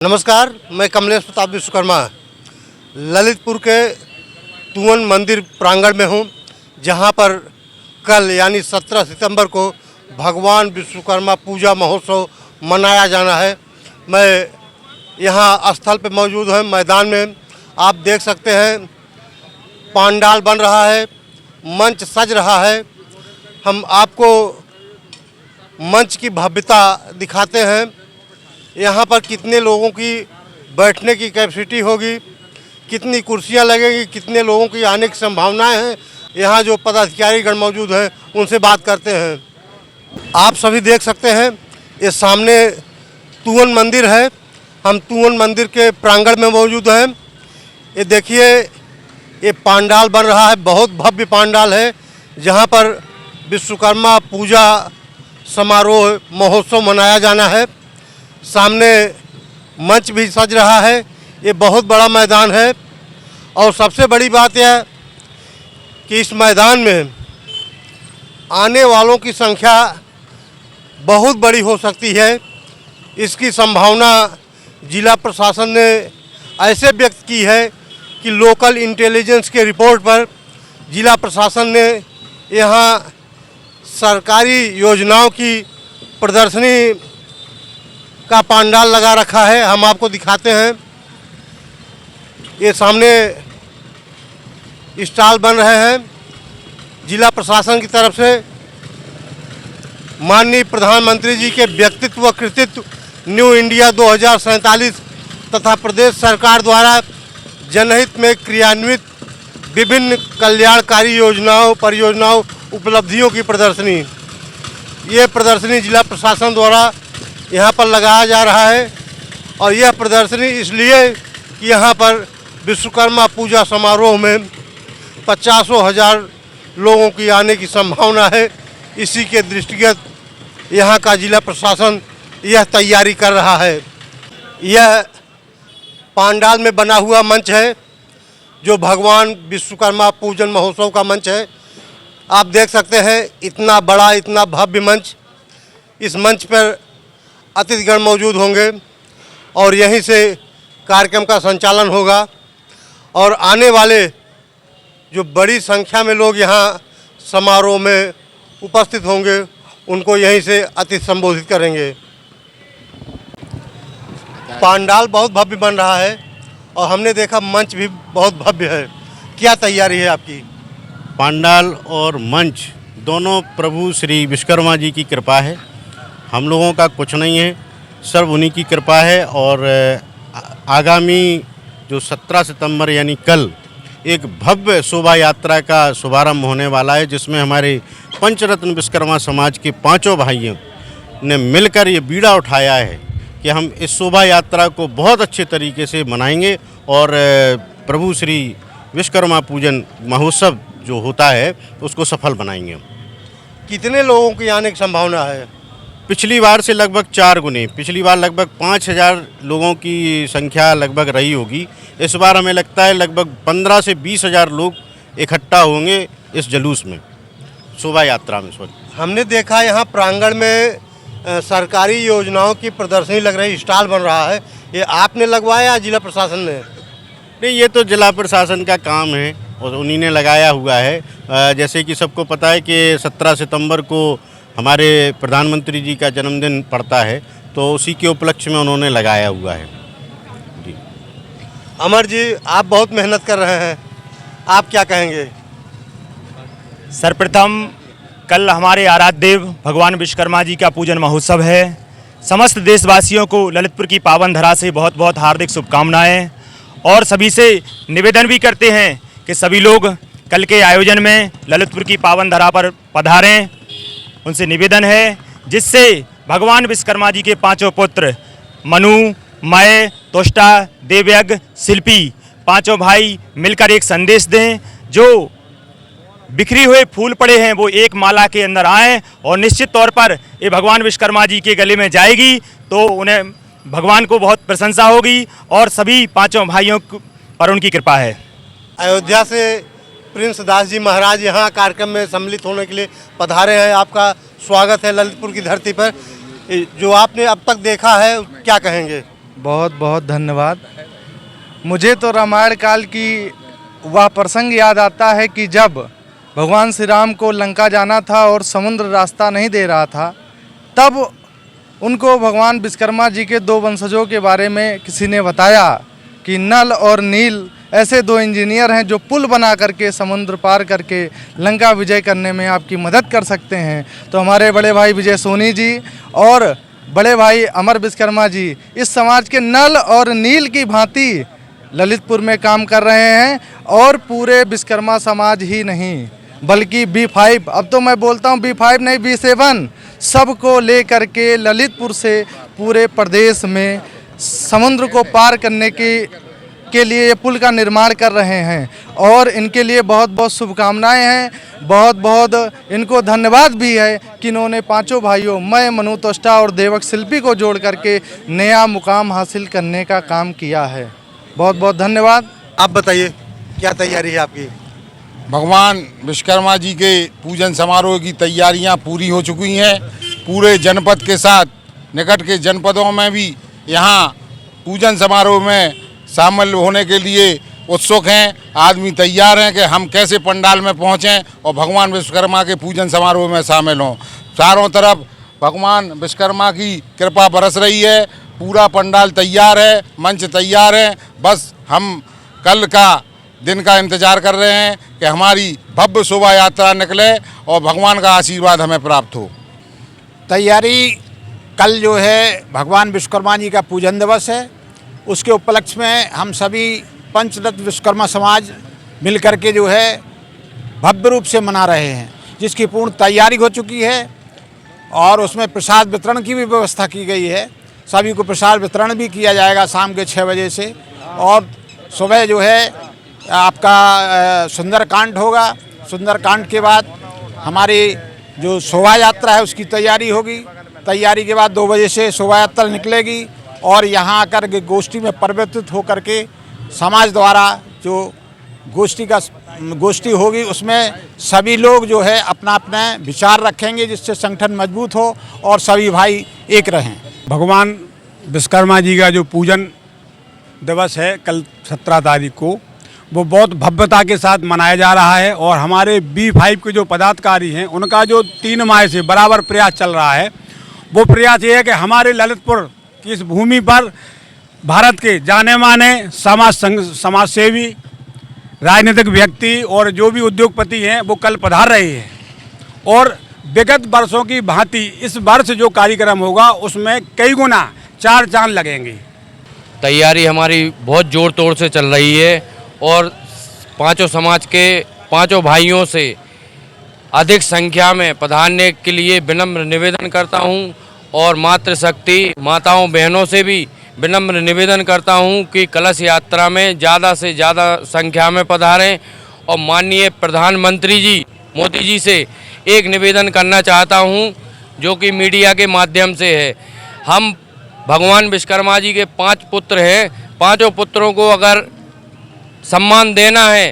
नमस्कार, मैं कमलेश प्रताप विश्वकर्मा ललितपुर के तुवन मंदिर प्रांगण में हूँ, जहाँ पर कल यानी 17 सितंबर को भगवान विश्वकर्मा पूजा महोत्सव मनाया जाना है। मैं यहाँ स्थल पर मौजूद हूँ। मैदान में आप देख सकते हैं पंडाल बन रहा है, मंच सज रहा है। हम आपको मंच की भव्यता दिखाते हैं। यहाँ पर कितने लोगों की बैठने की कैपेसिटी होगी, कितनी कुर्सियाँ लगेंगी, कितने लोगों की आने की संभावनाएं हैं। यहाँ जो पदाधिकारीगण मौजूद हैं उनसे बात करते हैं। आप सभी देख सकते हैं ये सामने तुवन मंदिर है। हम तुवन मंदिर के प्रांगण में मौजूद हैं। ये देखिए ये पंडाल बन रहा है, बहुत भव्य पंडाल है, जहाँ पर विश्वकर्मा पूजा समारोह महोत्सव मनाया जाना है। सामने मंच भी सज रहा है। ये बहुत बड़ा मैदान है और सबसे बड़ी बात यह कि इस मैदान में आने वालों की संख्या बहुत बड़ी हो सकती है। इसकी संभावना जिला प्रशासन ने ऐसे व्यक्त की है कि लोकल इंटेलिजेंस के रिपोर्ट पर जिला प्रशासन ने यहाँ सरकारी योजनाओं की प्रदर्शनी का पंडाल लगा रखा है। हम आपको दिखाते हैं। ये सामने स्टॉल बन रहे हैं। जिला प्रशासन की तरफ से माननीय प्रधानमंत्री जी के व्यक्तित्व व कृतित्व न्यू इंडिया 2047 तथा प्रदेश सरकार द्वारा जनहित में क्रियान्वित विभिन्न कल्याणकारी योजनाओं परियोजनाओं उपलब्धियों की प्रदर्शनी। ये प्रदर्शनी जिला प्रशासन द्वारा यहाँ पर लगाया जा रहा है और यह प्रदर्शनी इसलिए कि यहाँ पर विश्वकर्मा पूजा समारोह में 50,000 लोगों की आने की संभावना है। इसी के दृष्टिगत यहाँ का जिला प्रशासन यह तैयारी कर रहा है। यह पंडाल में बना हुआ मंच है जो भगवान विश्वकर्मा पूजन महोत्सव का मंच है। आप देख सकते हैं इतना बड़ा इतना भव्य मंच। इस मंच पर अतिथिगण मौजूद होंगे और यहीं से कार्यक्रम का संचालन होगा और आने वाले जो बड़ी संख्या में लोग यहाँ समारोह में उपस्थित होंगे उनको यहीं से अतिथि संबोधित करेंगे। पंडाल बहुत भव्य बन रहा है और हमने देखा मंच भी बहुत भव्य है। क्या तैयारी है आपकी? पंडाल और मंच दोनों प्रभु श्री विश्वकर्मा जी की कृपा है। हम लोगों का कुछ नहीं है, सब उन्हीं की कृपा है। और आगामी जो 17 सितंबर यानी कल एक भव्य शोभा यात्रा का शुभारंभ होने वाला है, जिसमें हमारे पंचरत्न विश्वकर्मा समाज के पांचों भाइयों ने मिलकर ये बीड़ा उठाया है कि हम इस शोभा यात्रा को बहुत अच्छे तरीके से मनाएंगे और प्रभु श्री विश्वकर्मा पूजन महोत्सव जो होता है उसको सफल बनाएंगे। कितने लोगों की आने की संभावना है? पिछली बार से लगभग 4 गुने। पिछली बार लगभग 5,000 लोगों की संख्या लगभग रही होगी। इस बार हमें लगता है लगभग 15 से 20,000 लोग इकट्ठा होंगे इस जुलूस में, शोभा यात्रा में। हमने देखा यहाँ प्रांगण में सरकारी योजनाओं की प्रदर्शनी लग रही, स्टॉल बन रहा है। ये आपने लगवाया या जिला प्रशासन ने? नहीं, ये तो जिला प्रशासन का काम है और उन्हीं ने लगाया हुआ है। जैसे कि सबको पता है कि 17 सितंबर को हमारे प्रधानमंत्री जी का जन्मदिन पड़ता है, तो उसी के उपलक्ष्य में उन्होंने लगाया हुआ है। जी अमर जी, आप बहुत मेहनत कर रहे हैं, आप क्या कहेंगे? सर्वप्रथम कल हमारे आराध्य देव भगवान विश्वकर्मा जी का पूजन महोत्सव है। समस्त देशवासियों को ललितपुर की पावन धरा से बहुत बहुत हार्दिक शुभकामनाएं और सभी से निवेदन भी करते हैं कि सभी लोग कल के आयोजन में ललितपुर की पावन धरा पर पधारें। उनसे निवेदन है जिससे भगवान विश्वकर्मा जी के पांचों पुत्र मनु, मय, तोष्टा, देवयज्ञ, शिल्पी पांचों भाई मिलकर एक संदेश दें। जो बिखरी हुए फूल पड़े हैं वो एक माला के अंदर आएं और निश्चित तौर पर ये भगवान विश्वकर्मा जी के गले में जाएगी तो उन्हें भगवान को बहुत प्रशंसा होगी और सभी पांचों भाइयों पर उनकी कृपा है। अयोध्या से प्रिंस दास जी महाराज यहाँ कार्यक्रम में सम्मिलित होने के लिए पधारे हैं। आपका स्वागत है ललितपुर की धरती पर। जो आपने अब तक देखा है क्या कहेंगे? बहुत बहुत धन्यवाद। मुझे तो रामायण काल की वह प्रसंग याद आता है कि जब भगवान श्री राम को लंका जाना था और समुद्र रास्ता नहीं दे रहा था, तब उनको भगवान विश्वकर्मा जी के दो वंशजों के बारे में किसी ने बताया कि नल और नील ऐसे दो इंजीनियर हैं जो पुल बना करके समुद्र पार करके लंका विजय करने में आपकी मदद कर सकते हैं। तो हमारे बड़े भाई विजय सोनी जी और बड़े भाई अमर विश्वकर्मा जी इस समाज के नल और नील की भांति ललितपुर में काम कर रहे हैं और पूरे विश्वकर्मा समाज ही नहीं बल्कि B5, अब तो मैं बोलता हूँ B5 नहीं B7, सबको लेकर के ललितपुर से पूरे प्रदेश में समुद्र को पार करने के लिए ये पुल का निर्माण कर रहे हैं और इनके लिए बहुत बहुत शुभकामनाएं हैं। बहुत बहुत इनको धन्यवाद भी है कि इन्होंने पांचों भाइयों मैं, मनु त्वष्टा और देवक शिल्पी को जोड़ करके नया मुकाम हासिल करने का काम किया है। बहुत बहुत धन्यवाद। आप बताइए क्या तैयारी है आपकी? भगवान विश्वकर्मा जी के पूजन समारोह की तैयारियां पूरी हो चुकी हैं। पूरे जनपद के साथ निकट के जनपदों में भी यहाँ पूजन समारोह में शामिल होने के लिए उत्सुक हैं। आदमी तैयार हैं कि हम कैसे पंडाल में पहुँचें और भगवान विश्वकर्मा के पूजन समारोह में शामिल हों। चारों तरफ भगवान विश्वकर्मा की कृपा बरस रही है। पूरा पंडाल तैयार है, मंच तैयार है। बस हम कल का दिन का इंतजार कर रहे हैं कि हमारी भव्य शोभा यात्रा निकले और भगवान का आशीर्वाद हमें प्राप्त हो। तैयारी कल जो है भगवान विश्वकर्मा जी का पूजन दिवस है, उसके उपलक्ष्य में हम सभी पंचरत्न विश्वकर्मा समाज मिल कर के जो है भव्य रूप से मना रहे हैं, जिसकी पूर्ण तैयारी हो चुकी है और उसमें प्रसाद वितरण की भी व्यवस्था की गई है। सभी को प्रसाद वितरण भी किया जाएगा शाम के 6 बजे से और सुबह जो है आपका सुंदरकांड होगा। सुंदरकांड के बाद हमारी जो शोभा यात्रा है उसकी तैयारी होगी। तैयारी के बाद 2 बजे से शोभा यात्रा निकलेगी और यहाँ आकर के गोष्ठी में परिवर्तित होकर के समाज द्वारा जो गोष्ठी होगी उसमें सभी लोग जो है अपना अपना विचार रखेंगे, जिससे संगठन मजबूत हो और सभी भाई एक रहें। भगवान विश्वकर्मा जी का जो पूजन दिवस है कल 17 तारीख को, वो बहुत भव्यता के साथ मनाया जा रहा है और हमारे B5 के जो पदाधिकारी हैं उनका जो 3 माह से बराबर प्रयास चल रहा है। वो प्रयास ये है कि हमारे ललितपुर की इस भूमि पर भारत के जाने माने समाज सेवी, राजनीतिक व्यक्ति और जो भी उद्योगपति हैं वो कल पधार रहे हैं और विगत वर्षों की भांति इस वर्ष जो कार्यक्रम होगा उसमें कई गुना 4 चांद लगेंगे। तैयारी हमारी बहुत ज़ोर तोड़ से चल रही है और पांचों समाज के पांचों भाइयों से अधिक संख्या में पधारने के लिए विनम्र निवेदन करता हूं और मातृशक्ति माताओं बहनों से भी विनम्र निवेदन करता हूं कि कलश यात्रा में ज़्यादा से ज़्यादा संख्या में पधारें। और माननीय प्रधानमंत्री जी मोदी जी से एक निवेदन करना चाहता हूं जो कि मीडिया के माध्यम से है। हम भगवान विश्वकर्मा जी के 5 पुत्र हैं, पांचों पुत्रों को अगर सम्मान देना है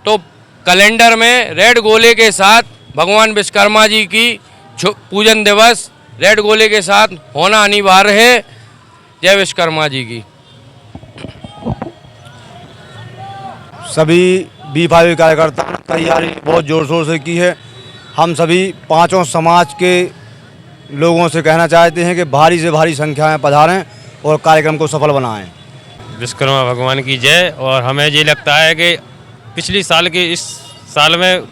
तो कैलेंडर में रेड गोले के साथ भगवान विश्वकर्मा जी की पूजन दिवस रेड गोले के साथ होना अनिवार्य है। जय विश्वकर्मा जी की। सभी B5 कार्यकर्ता तैयारी बहुत ज़ोर शोर से की है। हम सभी पांचों समाज के लोगों से कहना चाहते हैं कि भारी से भारी संख्या में पधारें और कार्यक्रम को सफल बनाएं। विश्वकर्मा भगवान की जय। और हमें ये लगता है कि पिछली साल के इस साल में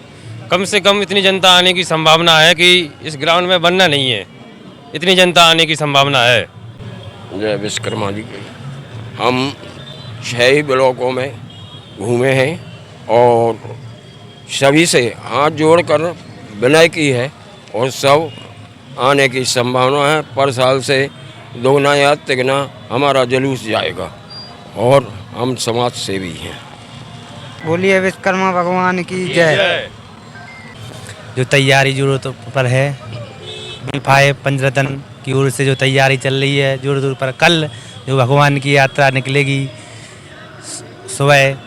कम से कम इतनी जनता आने की संभावना है कि इस ग्राउंड में बनना नहीं है, इतनी जनता आने की संभावना है। जय विश्वकर्मा जी की। हम 6 ब्लॉकों में घूमे हैं और सभी से हाथ जोड़कर विनय की है और सब आने की संभावना है। पर साल से 2 या 3 हमारा जुलूस जाएगा और हम समाज सेवी हैं। बोलिए विश्वकर्मा भगवान की जय। जो तैयारी जरूरत पर है B5 पंचरत्न की ओर से जो तैयारी चल रही है जोर जोर पर, कल जो भगवान की यात्रा निकलेगी सुबह,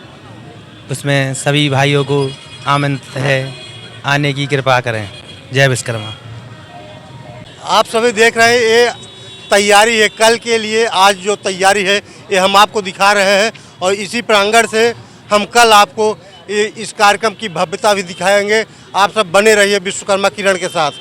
उसमें सभी भाइयों को आमंत्रित है, आने की कृपा करें। जय विश्वकर्मा। आप सभी देख रहे हैं ये तैयारी है कल के लिए। आज जो तैयारी है ये हम आपको दिखा रहे हैं और इसी प्रांगण से हम कल आपको इस कार्यक्रम की भव्यता भी दिखाएंगे। आप सब बने रहिए विश्वकर्मा किरण के साथ।